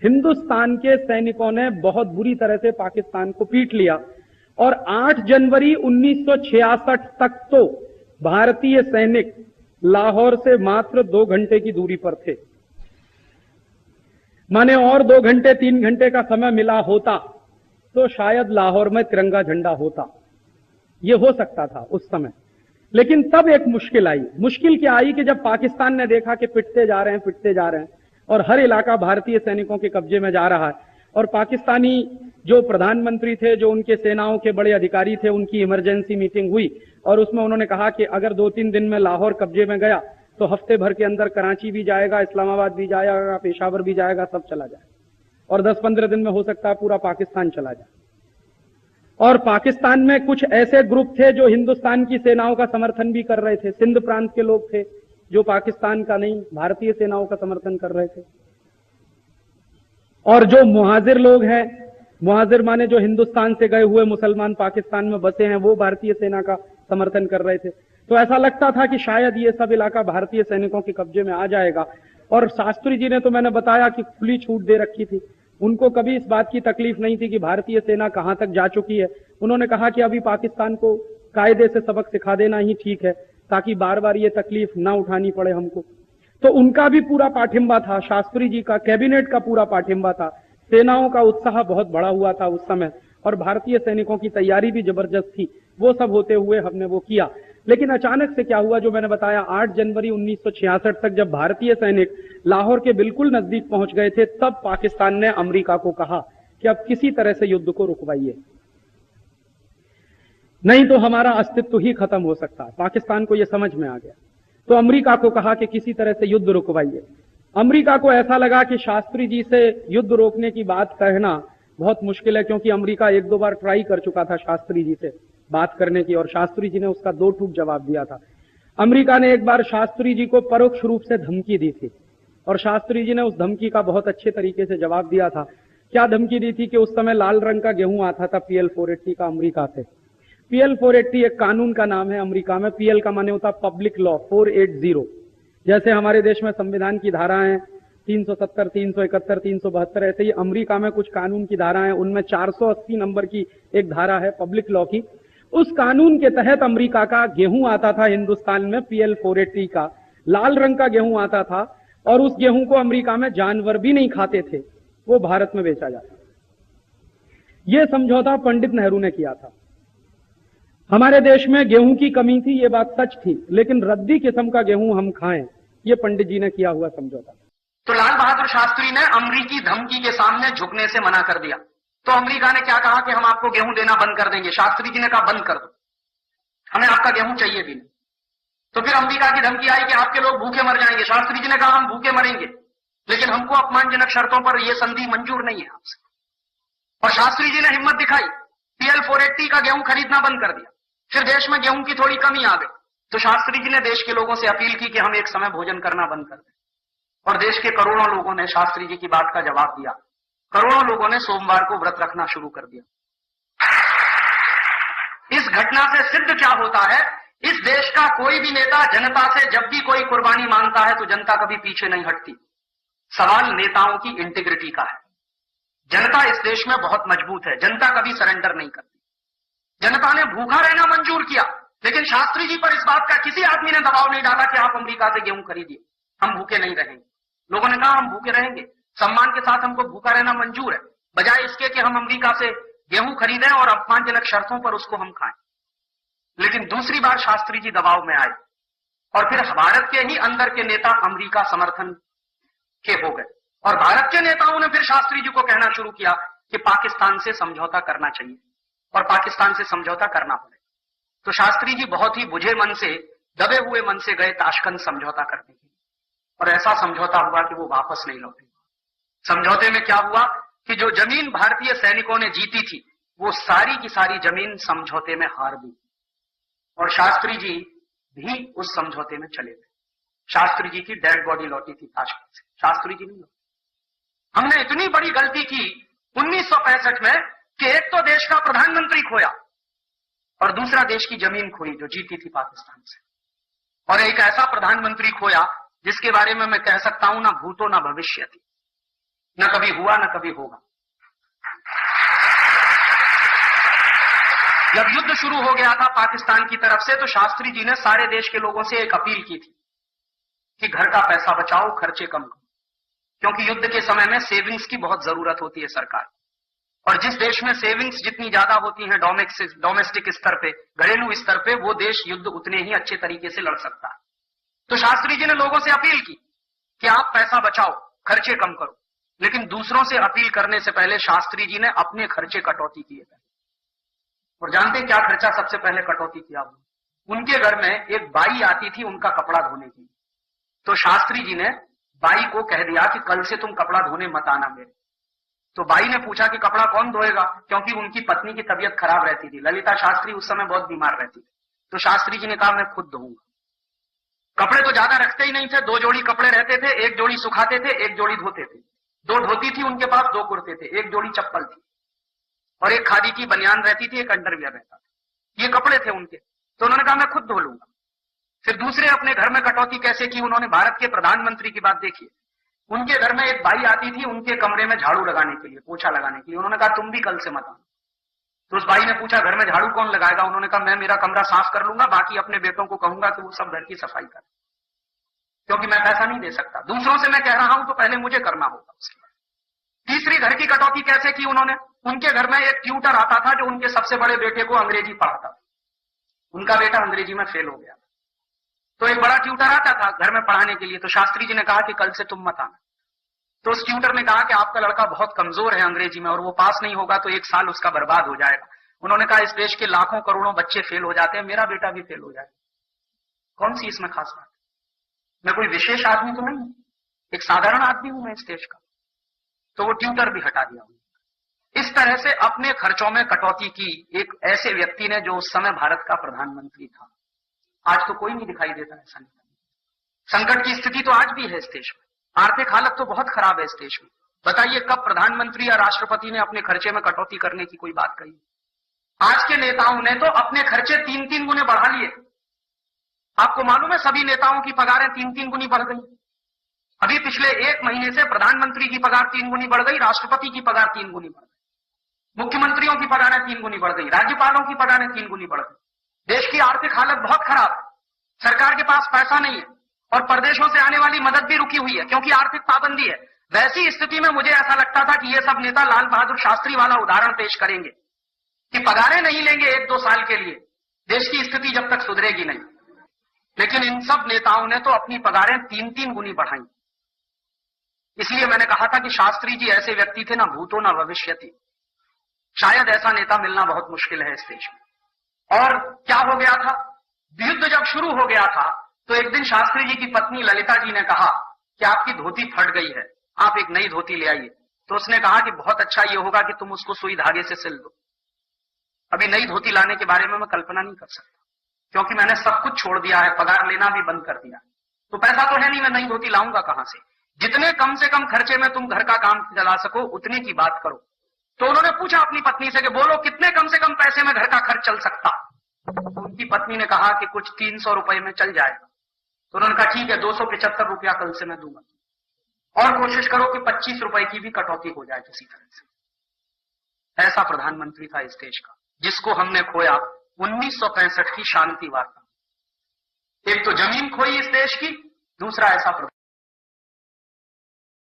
हिंदुस्तान के सैनिकों ने बहुत बुरी तरह से पाकिस्तान को पीट लिया और 8 जनवरी 1966 तक तो भारतीय सैनिक लाहौर से मात्र 2 घंटे की दूरी पर थे। माने और 2 घंटे 3 घंटे का समय मिला होता तो शायद लाहौर में तिरंगा झंडा होता, ये हो सकता था उस समय। लेकिन तब एक मुश्किल आई। मुश्किल क्या आई कि जब पाकिस्तान ने देखा कि पिटते जा रहे हैं और हर इलाका भारतीय सैनिकों के कब्जे में जा रहा है, और पाकिस्तानी जो प्रधानमंत्री थे, जो उनके सेनाओं के बड़े अधिकारी थे, उनकी इमरजेंसी मीटिंग हुई और उसमें उन्होंने कहा कि अगर 2-3 दिन में लाहौर कब्जे में गया तो हफ्ते भर के अंदर कराची भी जाएगा, इस्लामाबाद भी जाएगा, पेशावर भी जाएगा, सब चला जाए, और 10-15 दिन में हो सकता है पूरा पाकिस्तान चला जाए। और पाकिस्तान में कुछ ऐसे ग्रुप थे जो हिंदुस्तान की सेनाओं का समर्थन भी कर रहे थे। सिंध प्रांत के लोग थे जो पाकिस्तान का नहीं, भारतीय सेनाओं का समर्थन कर रहे थे। और जो मुहाजिर लोग हैं, मुहाजिर माने जो हिंदुस्तान से गए हुए मुसलमान पाकिस्तान में बसे हैं, वो भारतीय सेना का समर्थन कर रहे थे। तो ऐसा लगता था कि शायद ये सब इलाका भारतीय सैनिकों के कब्जे में आ जाएगा। और शास्त्री जी ने तो मैंने बताया कि खुली छूट दे रखी थी, उनको कभी इस बात की तकलीफ नहीं थी कि भारतीय सेना कहां तक जा चुकी है। उन्होंने कहा कि अभी पाकिस्तान को कायदे से सबक सिखा देना ही ठीक है, ताकि बार बार ये तकलीफ ना उठानी पड़े हमको। तो उनका भी पूरा पाठिंबा था, शास्त्री जी का, कैबिनेट का पूरा पाठिंबा था। सेनाओं का उत्साह बहुत बढ़ा हुआ था उस समय, और भारतीय सैनिकों की तैयारी भी जबरदस्त थी। वो सब होते हुए हमने वो किया। लेकिन अचानक से क्या हुआ, जो मैंने बताया, 8 जनवरी 1966 तक जब भारतीय सैनिक लाहौर के बिल्कुल नजदीक पहुंच गए थे, तब पाकिस्तान ने अमेरिका को कहा कि अब किसी तरह से युद्ध को रुकवाइए, नहीं तो हमारा अस्तित्व ही खत्म हो सकता है। पाकिस्तान को यह समझ में आ गया, तो अमेरिका को कहा कि किसी तरह से युद्ध रुकवाइए। अमेरिका को ऐसा लगा कि शास्त्री जी से युद्ध रोकने की बात कहना बहुत मुश्किल है, क्योंकि अमेरिका 1-2 बार ट्राई कर चुका था शास्त्री जी से बात करने की, और शास्त्री जी ने उसका 2 टूक जवाब दिया था। अमेरिका ने एक बार शास्त्री जी को परोक्ष रूप से धमकी दी थी, और शास्त्री जी ने उस धमकी का बहुत अच्छे तरीके से जवाब दिया था। क्या धमकी दी थी कि उस समय लाल रंग का गेहूं आता था PL 480 का अमेरिका से। PL 480 एक कानून का नाम है अमेरिका में। PL का माने होता पब्लिक लॉ 480। जैसे हमारे देश में संविधान की धाराएं 370, 371, 372, ऐसे ही अमेरिका में कुछ कानून की धाराएं, उनमें 480 नंबर की एक धारा है पब्लिक लॉ की। उस कानून के तहत अमेरिका का गेहूं आता था हिंदुस्तान में, PL 480 का लाल रंग का गेहूं आता था, और उस गेहूं को अमेरिका में जानवर भी नहीं खाते थे, वो भारत में बेचा जाता। यह समझौता पंडित नेहरू ने किया था। हमारे देश में गेहूं की कमी थी, ये बात सच थी, लेकिन रद्दी किस्म का गेहूं हम खाएं, ये पंडित जी ने किया हुआ समझौता। तो लाल बहादुर शास्त्री ने अमरीकी धमकी के सामने झुकने से मना कर दिया। तो अमेरिका ने क्या कहा कि हम आपको गेहूं देना बंद कर देंगे। शास्त्री जी ने कहा बंद कर दो, हमें आपका गेहूं चाहिए भी नहीं। तो फिर अमेरिका की धमकी आई कि आपके लोग भूखे मर जाएंगे। शास्त्री जी ने कहा हम भूखे मरेंगे, लेकिन हमको अपमानजनक शर्तों पर यह संधि मंजूर नहीं है आपसे। और शास्त्री जी ने हिम्मत दिखाई, PL 480 का गेहूं खरीदना बंद कर दिया। फिर देश में गेहूं की थोड़ी कमी आ गई, तो शास्त्री जी ने देश के लोगों से अपील की कि हम एक समय भोजन करना बंद कर दें, और देश के करोड़ों लोगों ने शास्त्री जी की बात का जवाब दिया। करोड़ों लोगों ने सोमवार को व्रत रखना शुरू कर दिया। इस घटना से सिद्ध क्या होता है, इस देश का कोई भी नेता जनता से जब भी कोई कुर्बानी मांगता है तो जनता कभी पीछे नहीं हटती। सवाल नेताओं की इंटीग्रिटी का है। जनता इस देश में बहुत मजबूत है, जनता कभी सरेंडर नहीं करती। जनता ने भूखा रहना मंजूर किया, लेकिन शास्त्री जी पर इस बात का किसी आदमी ने दबाव नहीं डाला कि आप अमेरिका से गेहूं खरीदिए, हम भूखे नहीं रहेंगे। लोगों ने कहा हम भूखे रहेंगे, सम्मान के साथ हमको भूखा रहना मंजूर है, बजाय इसके कि हम अमेरिका से गेहूं खरीदें और अपमानजनक शर्तों पर उसको हम खाएं। लेकिन दूसरी बार शास्त्री जी दबाव में आए, और फिर भारत के ही अंदर के नेता अमेरिका समर्थन के हो गए, और भारत के नेताओं ने फिर शास्त्री जी को कहना शुरू किया कि पाकिस्तान से समझौता करना चाहिए और पाकिस्तान से समझौता करना पड़े। तो शास्त्री जी बहुत ही बुझे मन से, दबे हुए मन से गए ताशकंद समझौता करने के लिए, और ऐसा समझौता हुआ कि वो वापस नहीं लौटे। समझौते में क्या हुआ कि जो जमीन भारतीय सैनिकों ने जीती थी, वो सारी की सारी जमीन समझौते में हार गई, और शास्त्री जी भी उस समझौते में चले गए। शास्त्री जी की डेड बॉडी लौटी थी ताशकंद से, शास्त्री जी नहीं लौटे। हमने इतनी बड़ी गलती की 1965 में कि एक तो देश का प्रधानमंत्री खोया, और दूसरा देश की जमीन खोई जो जीती थी पाकिस्तान से, और एक ऐसा प्रधानमंत्री खोया जिसके बारे में मैं कह सकता हूं ना भूतो ना भविष्य थी। न कभी हुआ न कभी होगा। जब युद्ध शुरू हो गया था पाकिस्तान की तरफ से, तो शास्त्री जी ने सारे देश के लोगों से एक अपील की थी कि घर का पैसा बचाओ, खर्चे कम करो, क्योंकि युद्ध के समय में सेविंग्स की बहुत जरूरत होती है सरकार। और जिस देश में सेविंग्स जितनी ज्यादा होती हैं डोमेस्टिक स्तर पे, घरेलू स्तर पे, वो देश युद्ध उतने ही अच्छे तरीके से लड़ सकता है। तो शास्त्री जी ने लोगों से अपील की कि आप पैसा बचाओ, खर्चे कम करो। लेकिन दूसरों से अपील करने से पहले शास्त्री जी ने अपने खर्चे कटौती किए थे। और जानते क्या खर्चा सबसे पहले कटौती किया? उनके घर में एक बाई आती थी उनका कपड़ा धोने की। तो शास्त्री जी ने बाई को कह दिया कि कल से तुम कपड़ा धोने मत आना मेरे। तो बाई ने पूछा कि कपड़ा कौन धोएगा, क्योंकि उनकी पत्नी की तबीयत खराब रहती थी। ललिता शास्त्री उस समय बहुत बीमार रहती थी। तो शास्त्री जी ने कहा मैं खुद धोऊंगा। कपड़े तो ज्यादा रखते ही नहीं थे, 2 जोड़ी कपड़े रहते थे, 1 जोड़ी सुखाते थे, 1 जोड़ी धोते थे। 2 धोती थी उनके पास, 2 कुर्ते थे, 1 जोड़ी चप्पल थी और 1 खादी की बनियान रहती थी, 1 अंडरवियर रहता था। ये कपड़े थे उनके। तो उन्होंने कहा मैं खुद धो लूंगा। फिर दूसरे अपने घर में कटौती कैसे की? उन्होंने भारत के प्रधानमंत्री की बात देखी। उनके घर में एक बाई आती थी उनके कमरे में झाड़ू लगाने के लिए, पोछा लगाने के लिए। उन्होंने कहा तुम भी कल से मत आना। तो उस बाई ने पूछा घर में झाड़ू कौन लगाएगा? उन्होंने कहा मैं मेरा कमरा साफ कर लूंगा, बाकी अपने बेटों को कहूंगा कि वो सब घर की सफाई करें, क्योंकि मैं पैसा नहीं दे सकता। दूसरों से मैं कह रहा हूं तो पहले मुझे करना होगा। उसके बाद तीसरी घर की कटौती कैसे की उन्होंने? उनके घर में एक ट्यूटर आता था जो उनके सबसे बड़े बेटे को अंग्रेजी पढ़ाता था। उनका बेटा अंग्रेजी में फेल हो गया। तो एक बड़ा ट्यूटर आता था घर में पढ़ाने के लिए। तो शास्त्री जी ने कहा कि कल से तुम मत आना। तो उस ट्यूटर ने कहा कि आपका लड़का बहुत कमजोर है अंग्रेजी में और वो पास नहीं होगा तो 1 साल उसका बर्बाद हो जाएगा। उन्होंने कहा इस देश के लाखों करोड़ों बच्चे फेल हो जाते हैं, मेरा बेटा भी फेल हो जाएगा, कौन सी इसमें खास बात? मैं कोई विशेष आदमी तो नहीं, एक साधारण आदमी हूं मैं इस देश का। तो वो ट्यूटर भी हटा दिया। इस तरह से अपने खर्चों में कटौती की एक ऐसे व्यक्ति ने जो उस समय भारत का प्रधानमंत्री था। आज तो कोई नहीं दिखाई देता ऐसा नहीं। संकट की स्थिति तो आज भी है इस देश में, आर्थिक हालत तो बहुत खराब है इस देश में। बताइए कब प्रधानमंत्री या राष्ट्रपति ने अपने खर्चे में कटौती करने की कोई बात कही? आज के नेताओं ने तो अपने खर्चे 3-3 गुने बढ़ा लिए। आपको मालूम है सभी नेताओं की पगारें 3-3 गुनी बढ़ गई। अभी पिछले 1 महीने से प्रधानमंत्री की पगार 3 गुनी बढ़ गई, राष्ट्रपति की पगार 3 गुनी बढ़ गई, मुख्यमंत्रियों की पगारें 3 गुनी बढ़ गई, राज्यपालों की पगारें 3 गुनी बढ़ गई। देश की आर्थिक हालत बहुत खराब है, सरकार के पास पैसा नहीं है और प्रदेशों से आने वाली मदद भी रुकी हुई है क्योंकि आर्थिक पाबंदी है। वैसी स्थिति में मुझे ऐसा लगता था कि ये सब नेता लाल बहादुर शास्त्री वाला उदाहरण पेश करेंगे कि पगारें नहीं लेंगे 1-2 साल के लिए, देश की स्थिति जब तक सुधरेगी नहीं। लेकिन इन सब नेताओं ने तो अपनी पगारें 3-3 गुनी बढ़ाई। इसलिए मैंने कहा था कि शास्त्री जी ऐसे व्यक्ति थे, ना भूतो ना भविष्यति। शायद ऐसा नेता मिलना बहुत मुश्किल है इस देश में। और क्या हो गया था, युद्ध जब शुरू हो गया था तो एक दिन शास्त्री जी की पत्नी ललिता जी ने कहा कि आपकी धोती फट गई है, आप एक नई धोती ले आइए। तो उसने कहा कि बहुत अच्छा ये होगा कि तुम उसको सुई धागे से सिल दो। अभी नई धोती लाने के बारे में मैं कल्पना नहीं कर सकता क्योंकि मैंने सब कुछ छोड़ दिया है, पगार लेना भी बंद कर दिया, तो पैसा तो है नहीं, मैं नई धोती लाऊंगा कहां से? जितने कम से कम खर्चे में तुम घर का काम चला सको उतने की बात करो। तो उन्होंने पूछा अपनी पत्नी से कि बोलो कितने कम से कम पैसे में घर का खर्च चल सकता? तो उनकी पत्नी ने कहा कि कुछ 300 रुपए में चल जाएगा। तो उन्होंने कहा ठीक है 275 रुपया कल से मैं दूंगा और कोशिश करो कि 25 रुपए की भी कटौती हो जाए किसी तरह से। ऐसा प्रधानमंत्री था इस देश का जिसको हमने खोया 1965 की शांति वार्ता। एक तो जमीन खोई इस देश की, दूसरा ऐसा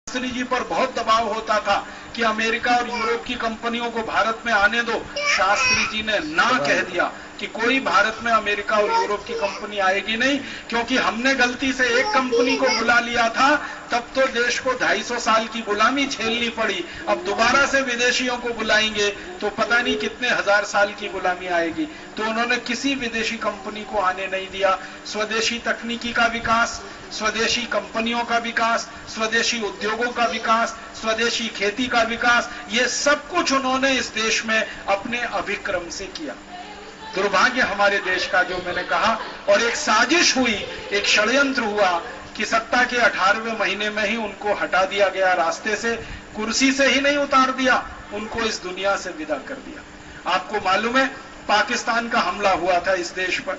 शास्त्री जी पर बहुत दबाव होता था कि अमेरिका और यूरोप की कंपनियों को भारत में आने दो। शास्त्री जी ने ना कह दिया कि कोई भारत में अमेरिका और यूरोप की कंपनी आएगी नहीं, क्योंकि हमने गलती से एक कंपनी को बुला लिया था, तब तो देश को 250 साल की गुलामी झेलनी पड़ी। अब दोबारा से विदेशियों को बुलाएंगे तो पता नहीं कितने 1000 साल की गुलामी आएगी। तो उन्होंने किसी विदेशी कंपनी को आने नहीं दिया। स्वदेशी तकनीकी का विकास, स्वदेशी कंपनियों का विकास, स्वदेशी उद्योगों का विकास, स्वदेशी खेती का विकास, ये सब कुछ उन्होंने इस देश में अपने अभिक्रम से किया। दुर्भाग्य हमारे देश का, जो मैंने कहा, और एक साजिश हुई, एक षड्यंत्र हुआ कि सत्ता के 18वें महीने में ही उनको हटा दिया गया रास्ते से, कुर्सी से ही नहीं उतार दिया, उनको इस दुनिया से विदा कर दिया। आपको मालूम है पाकिस्तान का हमला हुआ था इस देश पर,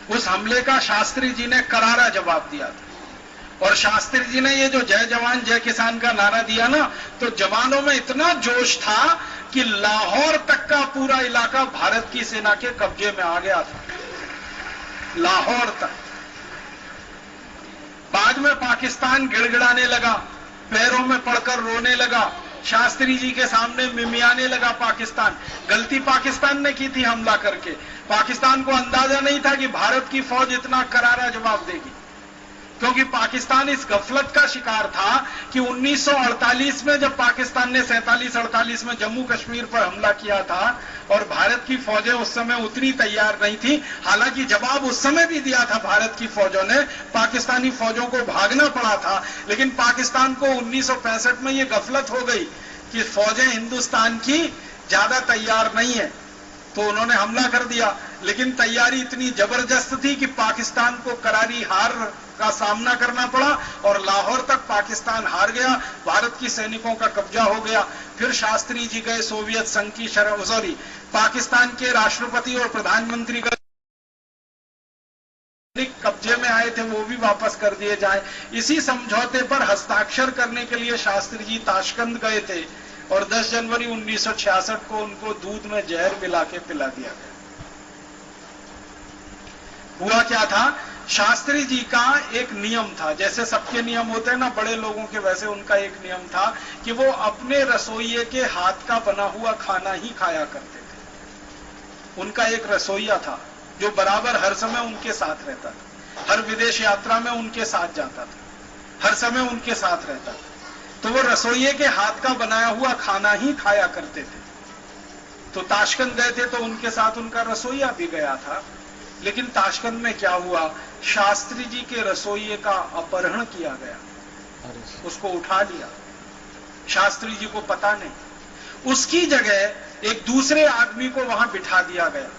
उस हमले का शास्त्री जी ने करारा जवाब दिया था और शास्त्री जी ने ये जो जय जवान जय किसान का नारा दिया ना, तो जवानों में इतना जोश था कि लाहौर तक का पूरा इलाका भारत की सेना के कब्जे में आ गया था, लाहौर तक। बाद में पाकिस्तान गिड़गिड़ाने लगा, पैरों में पड़कर रोने लगा, शास्त्री जी के सामने मिमियाने लगा पाकिस्तान। गलती पाकिस्तान ने की थी हमला करके। पाकिस्तान को अंदाजा नहीं था कि भारत की फौज इतना करारा जवाब देगी, क्योंकि पाकिस्तान इस गफलत का शिकार था कि 1948 में जब पाकिस्तान ने 47-48 में जम्मू कश्मीर पर हमला किया था और भारत की फौजें उस समय उतनी तैयार नहीं थी, हालांकि जवाब उस समय भी दिया था भारत की फौजों ने, पाकिस्तानी फौजों को भागना पड़ा था, लेकिन पाकिस्तान को 1965 में यह गफलत हो गई कि फौजें हिंदुस्तान की ज्यादा तैयार नहीं है, तो उन्होंने हमला कर दिया। लेकिन तैयारी इतनी जबरदस्त थी कि पाकिस्तान को करारी हार का सामना करना पड़ा और लाहौर तक पाकिस्तान हार गया, भारत की सैनिकों का कब्जा हो गया। फिर शास्त्री जी गए सोवियत संघ की पाकिस्तान के राष्ट्रपति और प्रधानमंत्री का कब्जे में आए थे, वो भी वापस कर दिए जाए। इसी समझौते पर हस्ताक्षर करने के लिए शास्त्री जी ताशकंद गए थे और 10 जनवरी 1966 को उनको दूध में जहर मिला के पिला दिया गया। हुआ क्या था, शास्त्री जी का एक नियम था, जैसे सबके नियम होते हैं ना बड़े लोगों के, वैसे उनका एक नियम था कि वो अपने रसोइये के हाथ का बना हुआ खाना ही खाया करते थे। उनका एक रसोइया था जो बराबर हर समय उनके साथ रहता था, हर विदेश यात्रा में उनके साथ जाता था, हर समय उनके साथ रहता था, तो वो रसोइये के हाथ का बनाया हुआ खाना ही खाया करते थे। तो ताशकंद गए थे तो उनके साथ उनका रसोइया भी गया था, लेकिन ताशकंद में क्या हुआ, शास्त्री जी के रसोइये का अपहरण किया गया, उसको उठा लिया, शास्त्री जी को पता नहीं, उसकी जगह एक दूसरे आदमी को वहां बिठा दिया गया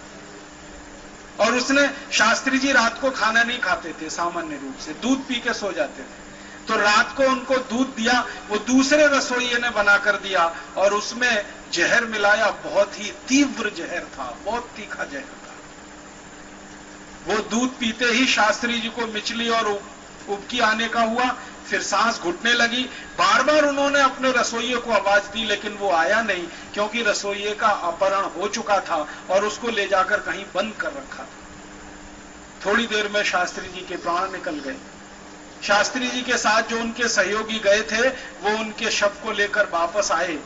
और उसने, शास्त्री जी रात को खाना नहीं खाते थे, सामान्य रूप से दूध पी के सो जाते थे, तो रात को उनको दूध दिया, वो दूसरे रसोइये ने बनाकर दिया और उसमें जहर मिलाया, बहुत ही तीव्र जहर था, बहुत तीखा जहर था। वो दूध पीते ही शास्त्री जी को मिचली और उबकी आने का हुआ, फिर सांस घुटने लगी। बार बार उन्होंने अपने रसोइये को आवाज दी लेकिन वो आया नहीं, क्योंकि रसोइये का अपहरण हो चुका था और उसको ले जाकर कहीं बंद कर रखा था। थोड़ी देर में शास्त्री जी के प्राण निकल गए। शास्त्री जी के साथ जो उनके सहयोगी गए थे वो उनके शव को लेकर वापस आए।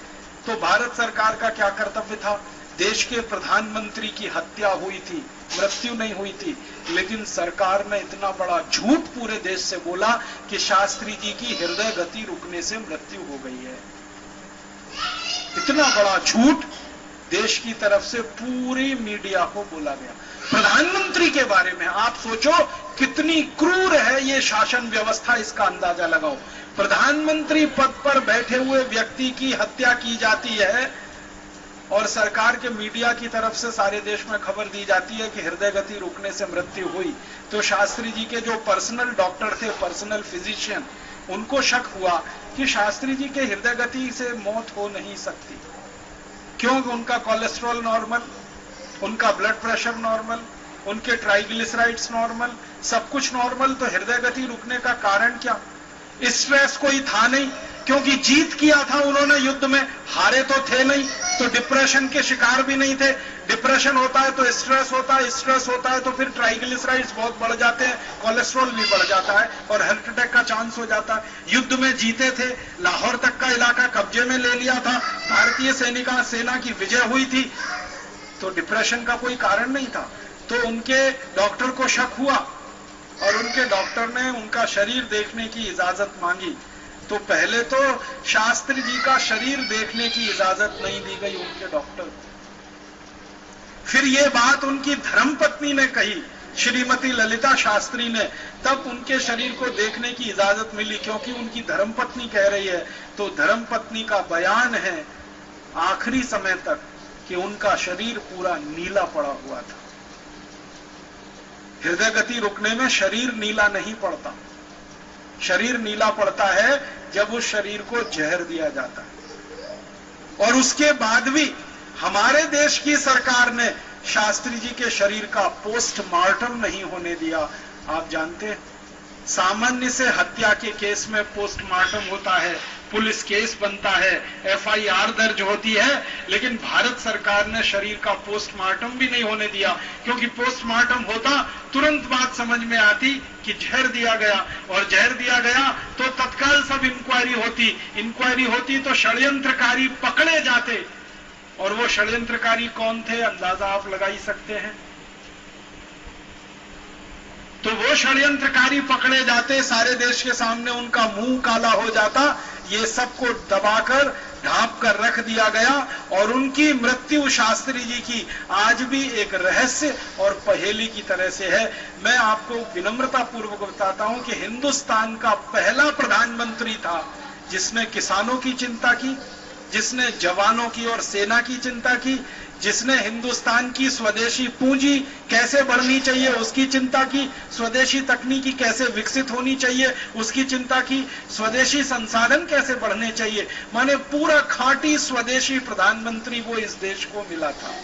तो भारत सरकार का क्या कर्तव्य था, देश के प्रधानमंत्री की हत्या हुई थी, मृत्यु नहीं हुई थी, लेकिन सरकार ने इतना बड़ा झूठ पूरे देश से बोला कि शास्त्री जी की हृदय गति रुकने से मृत्यु हो गई है। इतना बड़ा झूठ देश की तरफ से पूरी मीडिया को बोला गया प्रधानमंत्री के बारे में। आप सोचो कितनी क्रूर है ये शासन व्यवस्था, इसका अंदाजा लगाओ। प्रधानमंत्री पद पर बैठे हुए व्यक्ति की हत्या की जाती है और सरकार के मीडिया की तरफ से सारे देश में खबर दी जाती है कि हृदय गति रुकने से मृत्यु हुई। तो शास्त्री जी के जो पर्सनल डॉक्टर थे, पर्सनल फिजिशियन, उनको शक हुआ कि शास्त्री जी के हृदय गति से मौत हो नहीं सकती, क्योंकि उनका कोलेस्ट्रॉल नॉर्मल, उनका ब्लड प्रेशर नॉर्मल, उनके ट्राइग्लिसराइड्स नॉर्मल, सब कुछ नॉर्मल, तो हृदय गति रुकने का कारण क्या? स्ट्रेस कोई था नहीं, क्योंकि जीत किया था उन्होंने युद्ध में, हारे तो थे नहीं, तो डिप्रेशन के शिकार भी नहीं थे। डिप्रेशन होता है तो स्ट्रेस होता है, स्ट्रेस होता है तो फिर ट्राइग्लिसराइड्स बहुत बढ़ जाते हैं, कोलेस्ट्रॉल भी बढ़ जाता है और हार्ट अटैक का चांस हो जाता है। युद्ध में जीते थे, लाहौर तक का इलाका कब्जे में ले लिया था, भारतीय सेना की विजय हुई थी, तो डिप्रेशन का कोई कारण नहीं था। तो उनके डॉक्टर को शक हुआ और उनके डॉक्टर ने उनका शरीर देखने की इजाजत मांगी। तो पहले तो शास्त्री जी का शरीर देखने की इजाजत नहीं दी गई उनके डॉक्टर, फिर ये बात उनकी धर्मपत्नी ने कही, श्रीमती ललिता शास्त्री ने, तब उनके शरीर को देखने की इजाजत मिली, क्योंकि उनकी धर्मपत्नी कह रही है। तो धर्मपत्नी का बयान है आखिरी समय तक कि उनका शरीर पूरा नीला पड़ा हुआ था। हृदय गति रुकने में शरीर नीला नहीं पड़ता, शरीर नीला पड़ता है जब उस शरीर को जहर दिया जाता है। और उसके बाद भी हमारे देश की सरकार ने शास्त्री जी के शरीर का पोस्टमार्टम नहीं होने दिया। आप जानते हैं सामान्य से हत्या के केस में पोस्टमार्टम होता है, पुलिस केस बनता है, एफआईआर दर्ज होती है, लेकिन भारत सरकार ने शरीर का पोस्टमार्टम भी नहीं होने दिया, क्योंकि पोस्टमार्टम होता तुरंत बात समझ में आती कि जहर दिया गया, और जहर दिया गया तो तत्काल सब इंक्वायरी होती तो षड्यंत्रकारी पकड़े जाते, और वो षड्यंत्रकारी कौन थे अंदाजा आप लगा ही सकते हैं। तो वो षड्यंत्रकारी पकड़े जाते, सारे देश के सामने उनका मुंह काला हो जाता, ये सबको दबाकर ढांप कर रख दिया गया, और उनकी मृत्यु शास्त्री जी की आज भी एक रहस्य और पहेली की तरह से है। मैं आपको विनम्रता पूर्वक बताता हूं कि हिंदुस्तान का पहला प्रधानमंत्री था जिसने किसानों की चिंता की, जिसने जवानों की और सेना की चिंता की, जिसने हिंदुस्तान की स्वदेशी पूंजी कैसे बढ़नी चाहिए उसकी चिंता की, स्वदेशी तकनीकी कैसे विकसित होनी चाहिए उसकी चिंता की, स्वदेशी संसाधन कैसे बढ़ने चाहिए, माने पूरा खांटी स्वदेशी प्रधानमंत्री वो इस देश को मिला था।